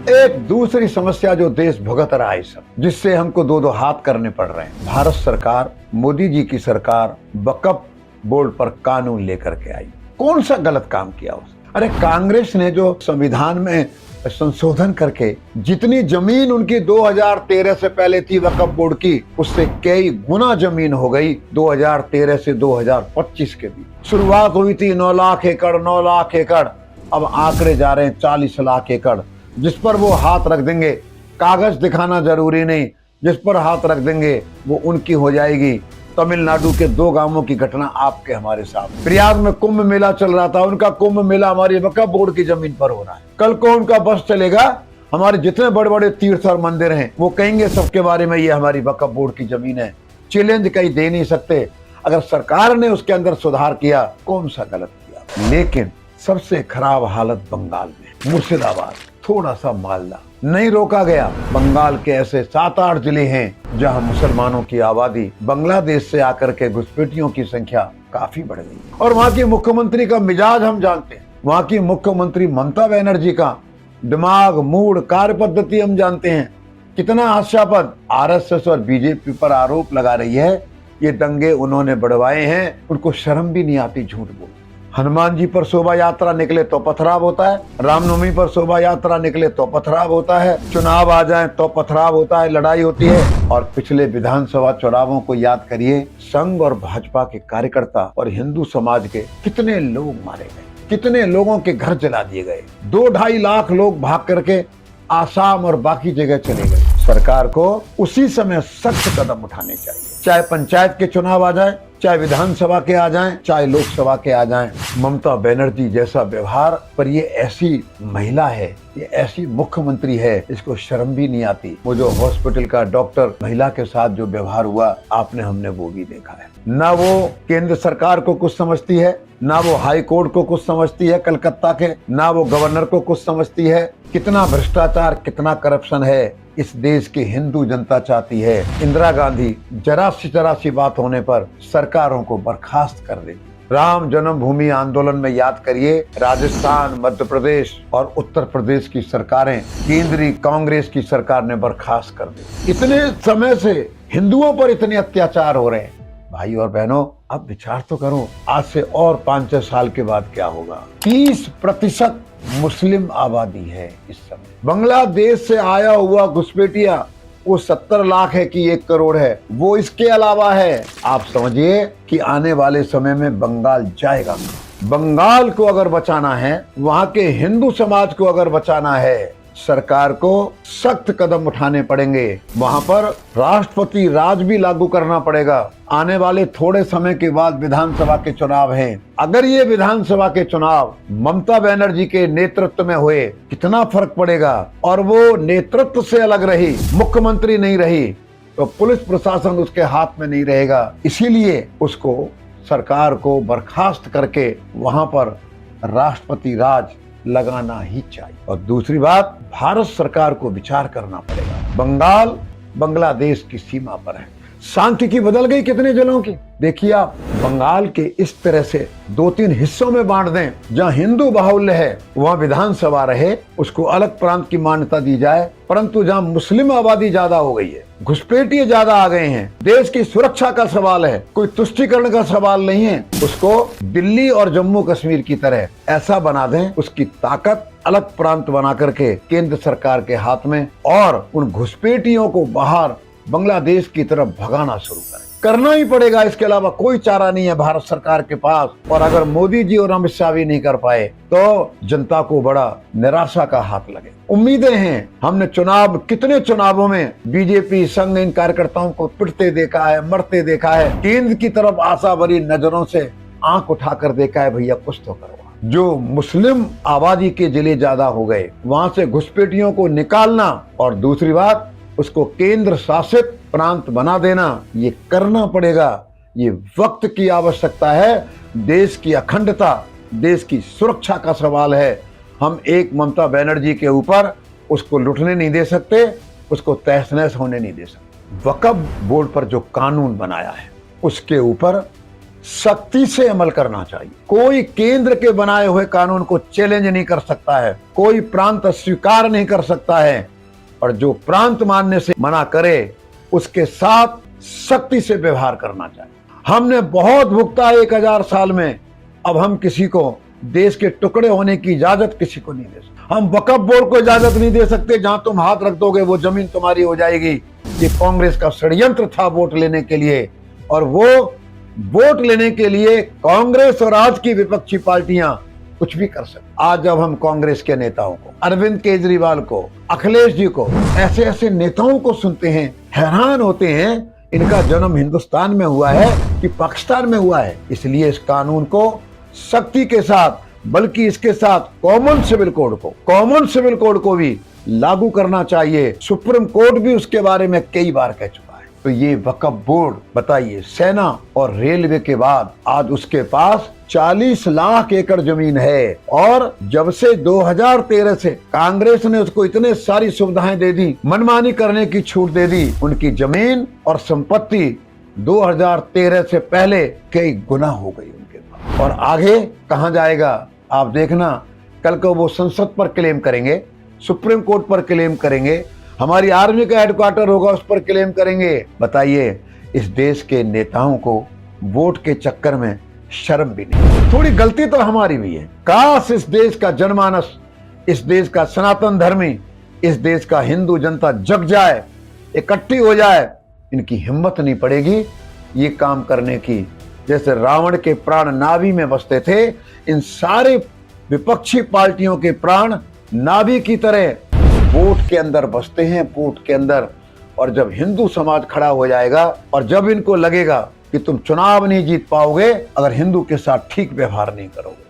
एक दूसरी समस्या जो देश भुगत रहा है सब, जिससे हमको दो दो हाथ करने पड़ रहे हैं। भारत सरकार, मोदी जी की सरकार वक्फ बोर्ड पर कानून लेकर के आई। कौन सा गलत काम किया उसने? अरे कांग्रेस ने जो संविधान में संशोधन करके जितनी जमीन उनकी 2013 से पहले थी वक्फ बोर्ड की, उससे कई गुना जमीन हो गई 2013 से 2025 के बीच। शुरुआत हुई थी 9 लाख एकड़, 9 लाख एकड़, अब आंकड़े जा रहे हैं 40 लाख एकड़। जिस पर वो हाथ रख देंगे, कागज दिखाना जरूरी नहीं, जिस पर हाथ रख देंगे वो उनकी हो जाएगी। तमिलनाडु के 2 गांवों की घटना आपके हमारे साथ। प्रयाग में कुंभ मेला चल रहा था, उनका कुंभ मेला हमारी वक्फ बोर्ड की जमीन पर हो रहा है। कल को उनका बस चलेगा, हमारे जितने बड़े बड़े तीर्थ और मंदिर हैं वो कहेंगे सबके बारे में ये हमारी वक्फ बोर्ड की जमीन है। चैलेंज कहीं दे नहीं सकते। अगर सरकार ने उसके अंदर सुधार किया, कौन सा गलत किया। लेकिन सबसे खराब हालत बंगाल में, मुर्शिदाबाद, थोड़ा सा मालदा नहीं रोका गया। बंगाल के ऐसे 7-8 जिले हैं जहां मुसलमानों की आबादी बांग्लादेश से आकर के घुसपैठियों की संख्या काफी बढ़ गई। और वहां की मुख्यमंत्री का मिजाज हम जानते हैं। वहां की मुख्यमंत्री ममता बनर्जी का दिमाग, मूड, कार्य पद्धति हम जानते हैं। कितना हास्यास्पद। आरएसएस और बीजेपी पर आरोप लगा रही है ये दंगे उन्होंने बढ़वाए हैं, उनको शर्म भी नहीं आती झूठ बोल। हनुमान जी पर शोभा यात्रा निकले तो पथराव होता है, रामनवमी पर शोभा यात्रा निकले तो पथराव होता है, चुनाव आ जाए तो पथराव होता है, लड़ाई होती है। और पिछले विधानसभा चुनावों को याद करिए, संघ और भाजपा के कार्यकर्ता और हिंदू समाज के कितने लोग मारे गए, कितने लोगों के घर जला दिए गए। 2-2.5 लाख लोग भाग करके आसाम और बाकी जगह चले गए। सरकार को उसी समय सख्त कदम उठाने चाहिए, चाहे पंचायत के चुनाव आ जाए, चाहे विधानसभा के आ जाएं, चाहे लोकसभा के आ जाएं। ममता बनर्जी जैसा व्यवहार पर ये ऐसी महिला है, ये ऐसी मुख्यमंत्री है, इसको शर्म भी नहीं आती। वो जो हॉस्पिटल का डॉक्टर महिला के साथ जो व्यवहार हुआ, आपने हमने वो भी देखा है। ना वो केंद्र सरकार को कुछ समझती है, ना वो हाई कोर्ट को कुछ समझती है कलकत्ता के, ना वो गवर्नर को कुछ समझती है। कितना भ्रष्टाचार, कितना करप्शन है इस देश की हिंदू जनता चाहती है। इंदिरा गांधी जरा सी बात होने पर सरकारों को बर्खास्त कर देती। राम जन्मभूमि आंदोलन में याद करिए, राजस्थान, मध्य प्रदेश और उत्तर प्रदेश की सरकारें केंद्रीय कांग्रेस की सरकार ने बर्खास्त कर दी। इतने समय से हिंदुओं पर इतने अत्याचार हो रहे हैं। भाई और बहनों, अब विचार तो करो, आज से और 5-6 साल के बाद क्या होगा। 30% मुस्लिम आबादी है इस समय। बांग्लादेश से आया हुआ घुसपैठिया वो 70 लाख है कि 1 करोड़ है, वो इसके अलावा है। आप समझिए कि आने वाले समय में बंगाल जाएगा। बंगाल को अगर बचाना है, वहां के हिंदू समाज को अगर बचाना है, सरकार को सख्त कदम उठाने पड़ेंगे। वहां पर राष्ट्रपति राज भी लागू करना पड़ेगा। आने वाले थोड़े समय के बाद विधानसभा के चुनाव हैं। अगर ये विधानसभा के चुनाव ममता बनर्जी के नेतृत्व में हुए, कितना फर्क पड़ेगा। और वो नेतृत्व से अलग रही, मुख्यमंत्री नहीं रही, तो पुलिस प्रशासन उसके हाथ में नहीं रहेगा। इसीलिए उसको, सरकार को बर्खास्त करके वहां पर राष्ट्रपति राज लगाना ही चाहिए। और दूसरी बात, भारत सरकार को विचार करना पड़ेगा। बंगाल बांग्लादेश की सीमा पर है। सांख्यिकी बदल गई कितने जिलों की। देखिए आप, बंगाल के इस तरह से 2-3 हिस्सों में बांट दें, जहां हिंदू बाहुल्य है वहां विधानसभा रहे, उसको अलग प्रांत की मान्यता दी जाए। परंतु जहां मुस्लिम आबादी ज्यादा हो गई है, घुसपैठिए ज्यादा आ गए हैं, देश की सुरक्षा का सवाल है, कोई तुष्टीकरण का सवाल नहीं है, उसको दिल्ली और जम्मू कश्मीर की तरह ऐसा बना दें, उसकी ताकत अलग प्रांत बना करके केंद्र सरकार के हाथ में, और उन घुसपैठियों को बाहर बांग्लादेश की तरफ भगाना शुरू करें। करना ही पड़ेगा, इसके अलावा कोई चारा नहीं है भारत सरकार के पास। और अगर मोदी जी और अमित शाह भी नहीं कर पाए तो जनता को बड़ा निराशा का हाथ लगे। उम्मीदें हैं, हमने कितने चुनावों में बीजेपी संघ इन कार्यकर्ताओं को पिटते देखा है, मरते देखा है, केंद्र की तरफ आशा भरी नजरों से आंख उठाकर देखा है, भैया कुछ तो करो। जो मुस्लिम आबादी के जिले ज्यादा हो गए, वहां से घुसपैठियों को निकालना, और दूसरी बात, उसको केंद्र शासित प्रांत बना देना, ये करना पड़ेगा। ये वक्त की आवश्यकता है। देश की अखंडता, देश की सुरक्षा का सवाल है। हम एक ममता बनर्जी के ऊपर उसको लुटने नहीं दे सकते, उसको तहस नहस होने नहीं दे सकते। वक्फ बोर्ड पर जो कानून बनाया है, उसके ऊपर सख्ती से अमल करना चाहिए। कोई केंद्र के बनाए हुए कानून को चैलेंज नहीं कर सकता है, कोई प्रांत स्वीकार नहीं कर सकता है, और जो प्रांत मानने से मना करे उसके साथ सख्ती से व्यवहार करना चाहिए। हमने बहुत भुगता 1000 साल में, अब हम किसी को देश के टुकड़े होने की इजाजत किसी को नहीं दे सकते। हम वक्फ बोर्ड को इजाजत नहीं दे सकते, जहां तुम हाथ रख दोगे वो जमीन तुम्हारी हो जाएगी। ये कांग्रेस का षड्यंत्र था वोट लेने के लिए, और वो वोट लेने के लिए कांग्रेस और आज की विपक्षी पार्टियां कुछ भी कर सकती। आज जब हम कांग्रेस के नेताओं को, अरविंद केजरीवाल को, अखिलेश जी को, ऐसे ऐसे नेताओं को सुनते हैं, हैरान होते हैं। इनका जन्म हिंदुस्तान में हुआ है कि पाकिस्तान में हुआ है? इसलिए इस कानून को सख्ती के साथ, बल्कि इसके साथ कॉमन सिविल कोड को भी लागू करना चाहिए। सुप्रीम कोर्ट भी उसके बारे में कई बार कह चुका है। तो ये वक्फ बोर्ड, बताइए, सेना और रेलवे के बाद आज उसके पास 40 लाख एकड़ जमीन है, और जब से 2013 से कांग्रेस ने उसको इतने सारी सुविधाएं दे दी, मनमानी करने की छूट दे दी, उनकी जमीन और संपत्ति 2013 से पहले कई गुना हो गई उनके पास। और आगे कहां जाएगा आप देखना। कल को वो संसद पर क्लेम करेंगे, सुप्रीम कोर्ट पर क्लेम करेंगे, हमारी आर्मी का हेडक्वार्टर होगा उस पर क्लेम करेंगे। बताइए, इस देश के नेताओं को वोट के चक्कर में शर्म भी नहीं। थोड़ी गलती तो हमारी भी है। काश इस देश का जनमानस, इस देश का सनातन धर्मी, इस देश का हिंदू जनता जग जाए, इकट्ठी हो जाए। इनकी हिम्मत नहीं पड़ेगी ये काम करने की। जैसे रावण के प्राण नाभि में बसते थे, इन सारे विपक्षी पार्टियों के प्राण नाभि की तरह वोट के अंदर बसते हैं, वोट के अंदर। और जब हिंदू समाज खड़ा हो जाएगा, और जब इनको लगेगा कि तुम चुनाव नहीं जीत पाओगे अगर हिंदू के साथ ठीक व्यवहार नहीं करोगे,